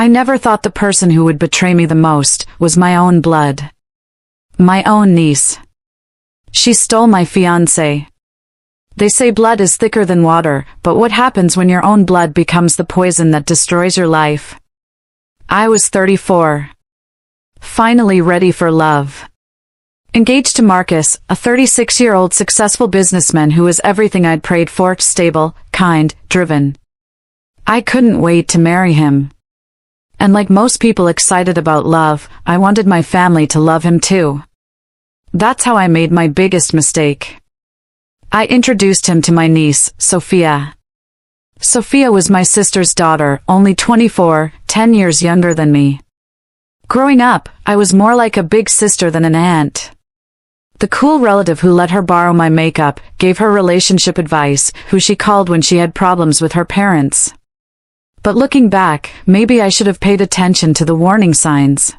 I never thought the person who would betray me the most was my own blood. My own niece. She stole my fiancé. They say blood is thicker than water, but what happens when your own blood becomes the poison that destroys your life? I was 34. Finally ready for love. Engaged to Marcus, a 36-year-old successful businessman who was everything I'd prayed for: stable, kind, driven. I couldn't wait to marry him. And like most people excited about love, I wanted my family to love him too. That's how I made my biggest mistake. I introduced him to my niece, Sophia. Sophia was my sister's daughter, only 24, 10 years younger than me. Growing up, I was more like a big sister than an aunt. The cool relative who let her borrow my makeup, gave her relationship advice, who she called when she had problems with her parents. But looking back, maybe I should have paid attention to the warning signs.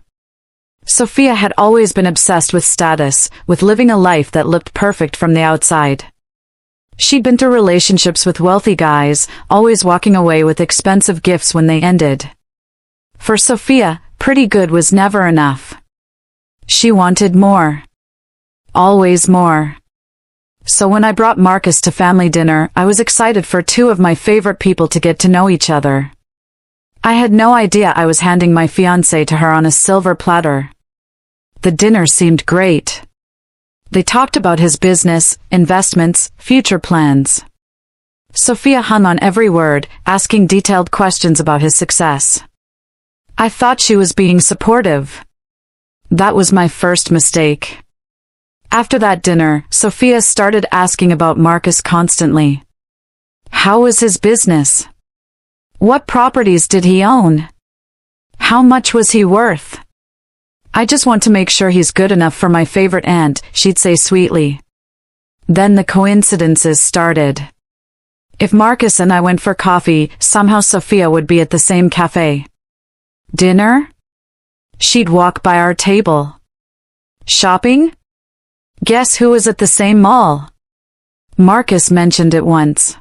Sophia had always been obsessed with status, with living a life that looked perfect from the outside. She'd been through relationships with wealthy guys, always walking away with expensive gifts when they ended. For Sophia, pretty good was never enough. She wanted more. Always more. So when I brought Marcus to family dinner, I was excited for two of my favorite people to get to know each other. I had no idea I was handing my fiancé to her on a silver platter. The dinner seemed great. They talked about his business, investments, future plans. Sophia hung on every word, asking detailed questions about his success. I thought she was being supportive. That was my first mistake. After that dinner, Sophia started asking about Marcus constantly. How was his business? What properties did he own? How much was he worth? I just want to make sure he's good enough for my favorite aunt, she'd say sweetly. Then the coincidences started. If Marcus and I went for coffee, somehow Sophia would be at the same cafe. Dinner? She'd walk by our table. Shopping? Guess who was at the same mall? Marcus mentioned it once.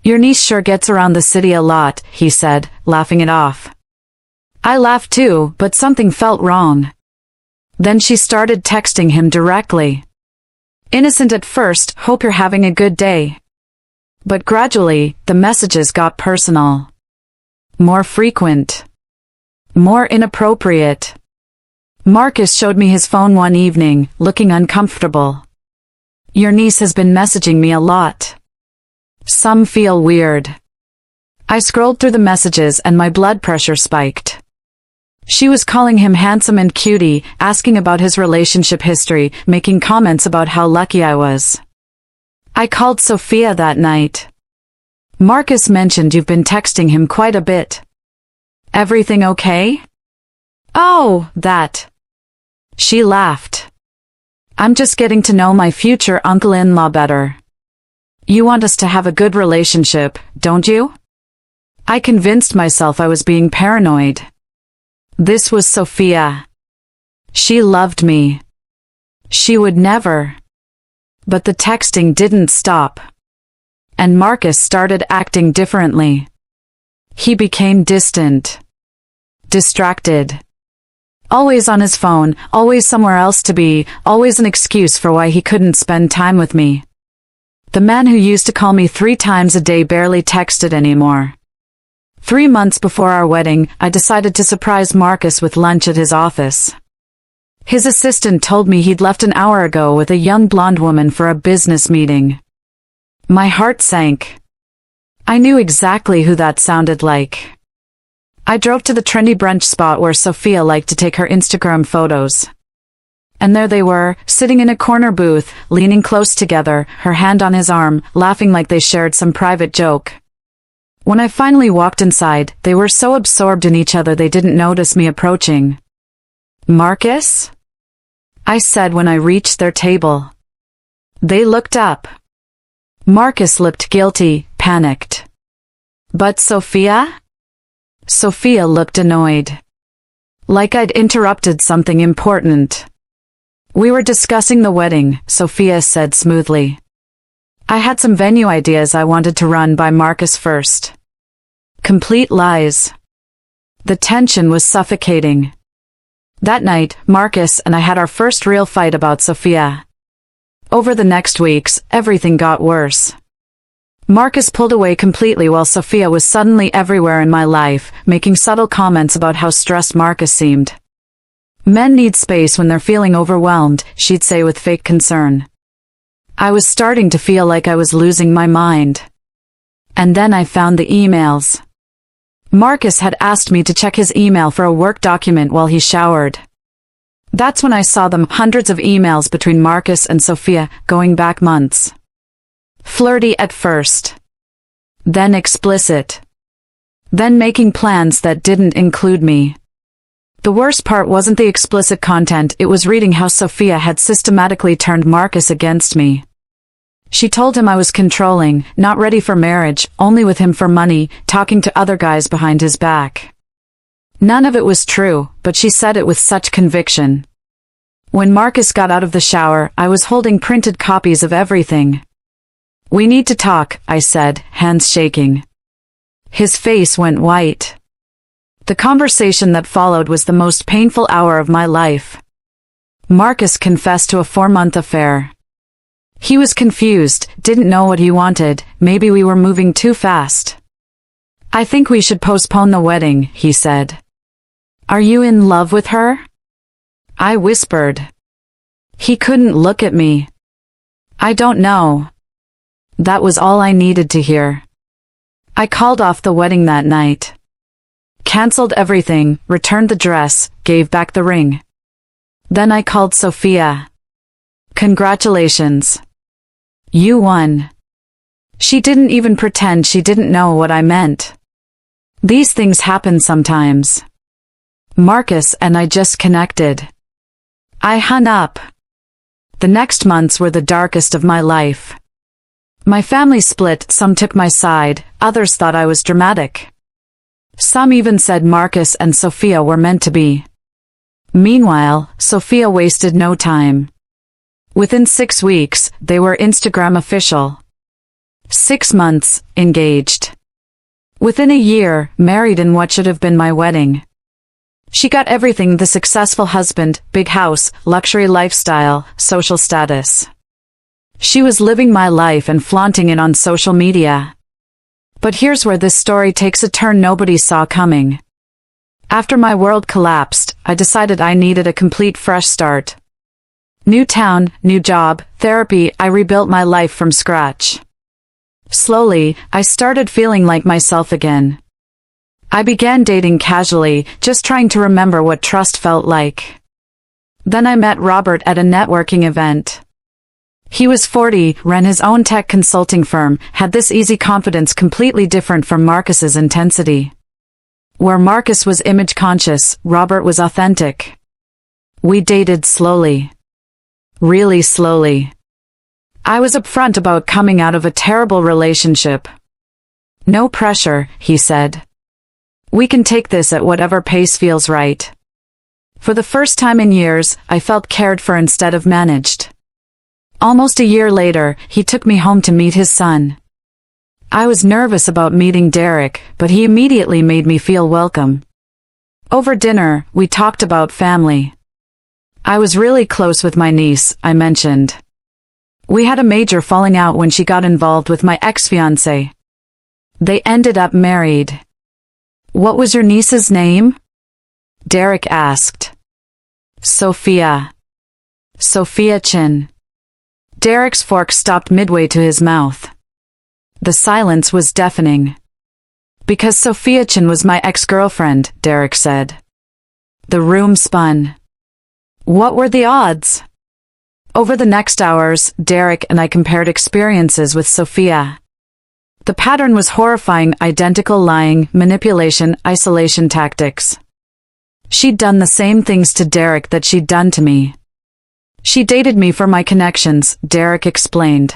Your niece sure gets around the city a lot, he said, laughing it off. I laughed too, but something felt wrong. Then she started texting him directly. Innocent at first, hope you're having a good day. But gradually, the messages got personal. More frequent. More inappropriate. Marcus showed me his phone one evening, looking uncomfortable. Your niece has been messaging me a lot. Some feel weird. I scrolled through the messages and my blood pressure spiked. She was calling him handsome and cutie, asking about his relationship history, making comments about how lucky I was. I called Sophia that night. Marcus mentioned you've been texting him quite a bit. Everything okay? Oh, that. She laughed. I'm just getting to know my future uncle-in-law better. You want us to have a good relationship, don't you? I convinced myself I was being paranoid. This was Sophia. She loved me. She would never. But the texting didn't stop. And Marcus started acting differently. He became distant. Distracted. Always on his phone, always somewhere else to be, always an excuse for why he couldn't spend time with me. The man who used to call me 3 times a day barely texted anymore. 3 months before our wedding, I decided to surprise Marcus with lunch at his office. His assistant told me he'd left an hour ago with a young blonde woman for a business meeting. My heart sank. I knew exactly who that sounded like. I drove to the trendy brunch spot where Sophia liked to take her Instagram photos. And there they were, sitting in a corner booth, leaning close together, her hand on his arm, laughing like they shared some private joke. When I finally walked inside, they were so absorbed in each other they didn't notice me approaching. Marcus? I said when I reached their table. They looked up. Marcus looked guilty, panicked. But Sophia? Sophia looked annoyed. Like I'd interrupted something important. We were discussing the wedding, Sophia said smoothly. I had some venue ideas I wanted to run by Marcus first. Complete lies. The tension was suffocating. That night, Marcus and I had our first real fight about Sophia. Over the next weeks, everything got worse. Marcus pulled away completely while Sophia was suddenly everywhere in my life, making subtle comments about how stressed Marcus seemed. Men need space when they're feeling overwhelmed, she'd say with fake concern. I was starting to feel like I was losing my mind. And then I found the emails. Marcus had asked me to check his email for a work document while he showered. That's when I saw them, hundreds of emails between Marcus and Sophia, going back months. Flirty at first. Then explicit. Then making plans that didn't include me. The worst part wasn't the explicit content, it was reading how Sophia had systematically turned Marcus against me. She told him I was controlling, not ready for marriage, only with him for money, talking to other guys behind his back. None of it was true, but she said it with such conviction. When Marcus got out of the shower, I was holding printed copies of everything. We need to talk, I said, hands shaking. His face went white. The conversation that followed was the most painful hour of my life. Marcus confessed to a 4-month affair. He was confused, didn't know what he wanted, maybe we were moving too fast. I think we should postpone the wedding, he said. Are you in love with her? I whispered. He couldn't look at me. I don't know. That was all I needed to hear. I called off the wedding that night. Cancelled everything, returned the dress, gave back the ring. Then I called Sophia. Congratulations. You won. She didn't even pretend she didn't know what I meant. These things happen sometimes. Marcus and I just connected. I hung up. The next months were the darkest of my life. My family split, some took my side, others thought I was dramatic. Some even said Marcus and Sophia were meant to be. Meanwhile, Sophia wasted no time. Within 6 weeks, they were Instagram official. 6 months, engaged. Within a year, married in what should have been my wedding. She got everything: the successful husband, big house, luxury lifestyle, social status. She was living my life and flaunting it on social media. But here's where this story takes a turn nobody saw coming. After my world collapsed, I decided I needed a complete fresh start. New town, new job, therapy, I rebuilt my life from scratch. Slowly, I started feeling like myself again. I began dating casually, just trying to remember what trust felt like. Then I met Robert at a networking event. He was 40, ran his own tech consulting firm, had this easy confidence completely different from Marcus's intensity. Where Marcus was image conscious, Robert was authentic. We dated slowly. Really slowly. I was upfront about coming out of a terrible relationship. No pressure, he said. We can take this at whatever pace feels right. For the first time in years, I felt cared for instead of managed. Almost a year later, he took me home to meet his son. I was nervous about meeting Derek, but he immediately made me feel welcome. Over dinner, we talked about family. I was really close with my niece, I mentioned. We had a major falling out when she got involved with my ex-fiancé. They ended up married. What was your niece's name? Derek asked. Sophia. Sophia Chin. Derek's fork stopped midway to his mouth. The silence was deafening. Because Sophia Chin was my ex-girlfriend, Derek said. The room spun. What were the odds? Over the next hours, Derek and I compared experiences with Sophia. The pattern was horrifying: identical lying, manipulation, isolation tactics. She'd done the same things to Derek that she'd done to me. She dated me for my connections, Derek explained.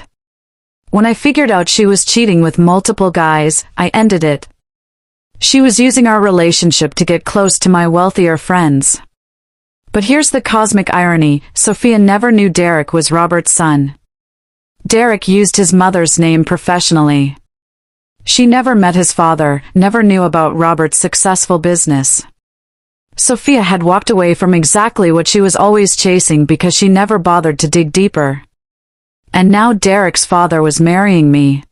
When I figured out she was cheating with multiple guys, I ended it. She was using our relationship to get close to my wealthier friends. But here's the cosmic irony: Sophia never knew Derek was Robert's son. Derek used his mother's name professionally. She never met his father, never knew about Robert's successful business. Sophia had walked away from exactly what she was always chasing because she never bothered to dig deeper. And now Derek's father was marrying me.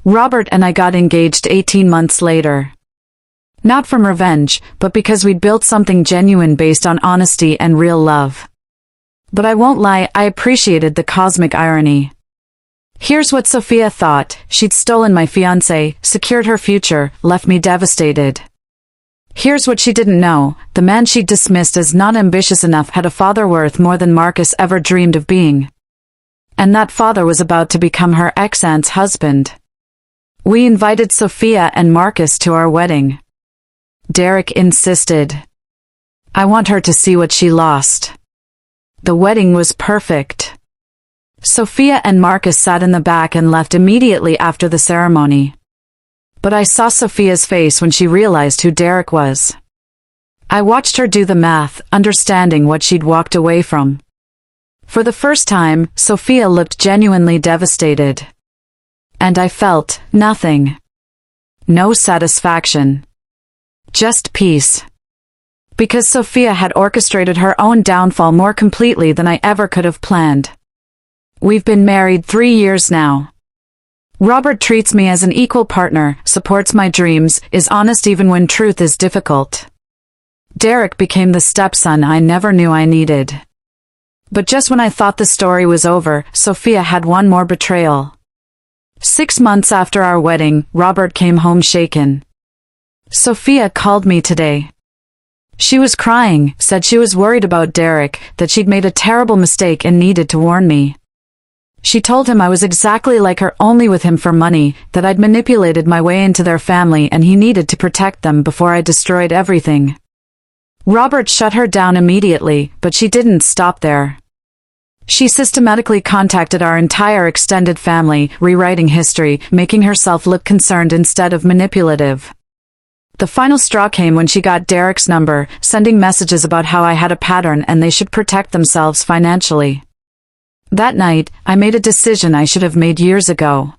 Robert and I got engaged 18 months later. Not from revenge, but because we'd built something genuine based on honesty and real love. But I won't lie, I appreciated the cosmic irony. Here's what Sophia thought: she'd stolen my fiancé, secured her future, left me devastated. Here's what she didn't know: the man she'd dismissed as not ambitious enough had a father worth more than Marcus ever dreamed of being. And that father was about to become her ex-aunt's husband. We invited Sophia and Marcus to our wedding. Derek insisted. I want her to see what she lost. The wedding was perfect. Sophia and Marcus sat in the back and left immediately after the ceremony. But I saw Sophia's face when she realized who Derek was. I watched her do the math, understanding what she'd walked away from. For the first time, Sophia looked genuinely devastated. And I felt nothing. No satisfaction. Just peace. Because Sophia had orchestrated her own downfall more completely than I ever could have planned. We've been married 3 years now. Robert treats me as an equal partner, supports my dreams, is honest even when truth is difficult. Derek became the stepson I never knew I needed. But just when I thought the story was over, Sophia had one more betrayal. 6 months after our wedding, Robert came home shaken. Sophia called me today. She was crying, said she was worried about Derek, that she'd made a terrible mistake and needed to warn me. She told him I was exactly like her, only with him for money, that I'd manipulated my way into their family and he needed to protect them before I destroyed everything. Robert shut her down immediately, but she didn't stop there. She systematically contacted our entire extended family, rewriting history, making herself look concerned instead of manipulative. The final straw came when she got Derek's number, sending messages about how I had a pattern and they should protect themselves financially. That night, I made a decision I should have made years ago.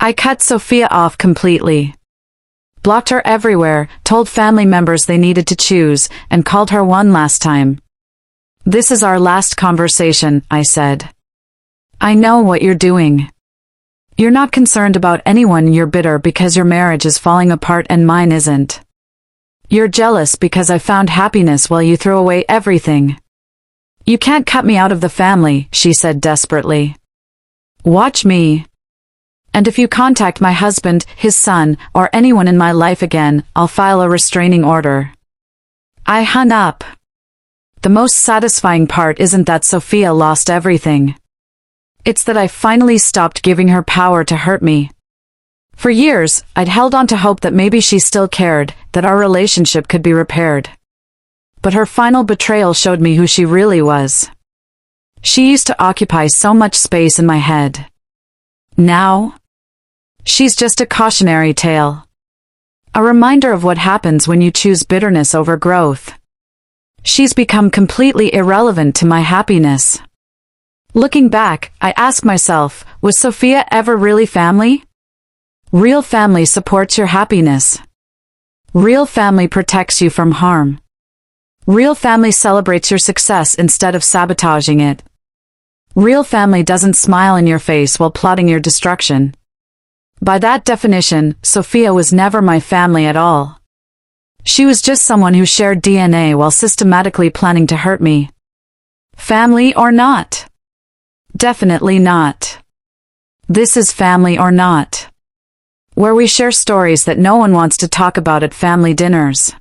I cut Sophia off completely. Blocked her everywhere, told family members they needed to choose, and called her one last time. This is our last conversation, I said. I know what you're doing. You're not concerned about anyone, you're bitter because your marriage is falling apart and mine isn't. You're jealous because I found happiness while you threw away everything. You can't cut me out of the family, she said desperately. Watch me. And if you contact my husband, his son, or anyone in my life again, I'll file a restraining order. I hung up. The most satisfying part isn't that Sophia lost everything. It's that I finally stopped giving her power to hurt me. For years, I'd held on to hope that maybe she still cared, that our relationship could be repaired. But her final betrayal showed me who she really was. She used to occupy so much space in my head. Now, she's just a cautionary tale. A reminder of what happens when you choose bitterness over growth. She's become completely irrelevant to my happiness. Looking back, I ask myself, was Sophia ever really family? Real family supports your happiness. Real family protects you from harm. Real family celebrates your success instead of sabotaging it. Real family doesn't smile in your face while plotting your destruction. By that definition, Sophia was never my family at all. She was just someone who shared DNA while systematically planning to hurt me. Family or not? Definitely not. This is Family or Not, where we share stories that no one wants to talk about at family dinners.